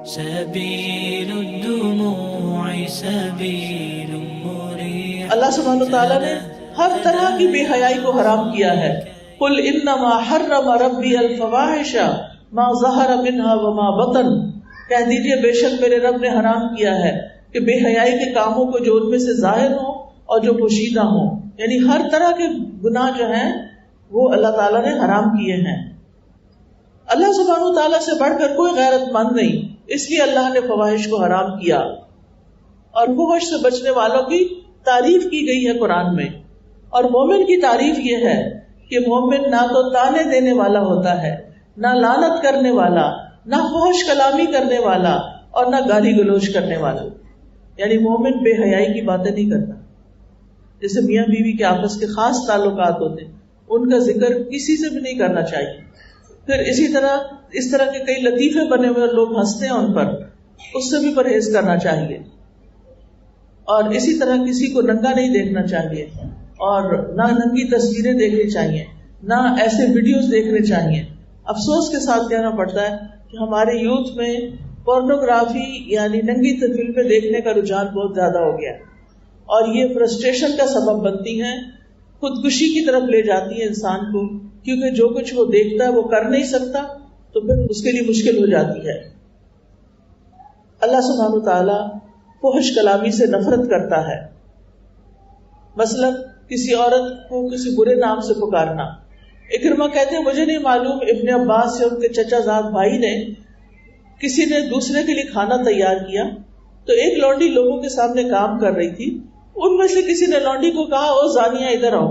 سبيل الدموع سبيل مريح. اللہ سبحانہ وتعالیٰ نے ہر طرح کی بے حیائی کو حرام کیا ہے. قل انما حرم ربی الفواحش ما ظہر منها وما بطن. کہہ دیجئے بے شک میرے رب نے حرام کیا ہے کہ بے حیائی کے کاموں کو جو ان میں سے ظاہر ہوں اور جو پوشیدہ ہوں، یعنی ہر طرح کے گناہ جو ہیں وہ اللہ تعالیٰ نے حرام کیے ہیں. اللہ سبحانہ وتعالیٰ سے بڑھ کر کوئی غیرت مند نہیں، اس لیے اللہ نے فواحش کو حرام کیا. اور فحش سے بچنے والوں کی تعریف کی گئی ہے قرآن میں. اور مومن کی تعریف یہ ہے کہ مومن نہ تو تانے دینے والا ہوتا ہے، نہ لعنت کرنے والا، نہ فحش کلامی کرنے والا، اور نہ گالی گلوچ کرنے والا. یعنی مومن بے حیائی کی باتیں نہیں کرتا. جیسے میاں بیوی کے آپس کے خاص تعلقات ہوتے ہیں، ان کا ذکر کسی سے بھی نہیں کرنا چاہیے. پھر اس طرح کے کئی لطیفے بنے ہوئے لوگ ہنستے ہیں ان پر، اس سے بھی پرہیز کرنا چاہیے. اور اسی طرح کسی کو ننگا نہیں دیکھنا چاہیے، اور نہ ننگی تصویریں دیکھنی چاہیے، نہ ایسے ویڈیوز دیکھنے چاہیے. افسوس کے ساتھ کہنا پڑتا ہے کہ ہمارے یوتھ میں پورنوگرافی یعنی ننگی فلمیں دیکھنے کا رجحان بہت زیادہ ہو گیا ہے، اور یہ فرسٹریشن کا سبب بنتی ہیں، خودکشی کی طرف لے جاتی ہے انسان کو، کیونکہ جو کچھ وہ دیکھتا ہے وہ کر نہیں سکتا تو پھر اس کے لیے مشکل ہو جاتی ہے. اللہ سبحانہ وتعالیٰ فحش کلامی سے نفرت کرتا ہے. مثلا کسی عورت کو کسی برے نام سے پکارنا. اکرمہ کہتے ہیں مجھے نہیں معلوم ابن عباس سے ان کے چچا زاد بھائی نے کسی نے دوسرے کے لیے کھانا تیار کیا تو ایک لونڈی لوگوں کے سامنے کام کر رہی تھی. ان میں سے کسی نے لونڈی کو کہا او زانیہ ادھر آؤ.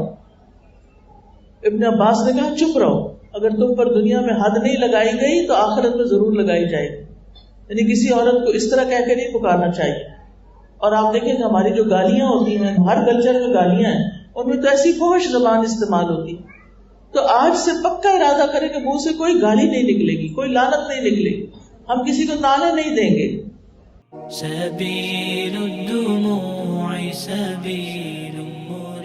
ابن عباس نے کہا چپ رہو، اگر تم پر دنیا میں حد نہیں لگائی گئی تو آخرت میں ضرور لگائی جائے گی. یعنی کسی عورت کو اس طرح کہہ کے نہیں پکارنا چاہیے. اور آپ دیکھیں کہ ہماری جو گالیاں ہوتی ہیں، ہر کلچر میں گالیاں ہیں، ان میں تو ایسی فحش زبان استعمال ہوتی. تو آج سے پکا ارادہ کریں کہ منہ سے کوئی گالی نہیں نکلے گی، کوئی لعنت نہیں نکلے گی، ہم کسی کو تانے نہیں دیں گے. سبيل الدموع سبيل مريح.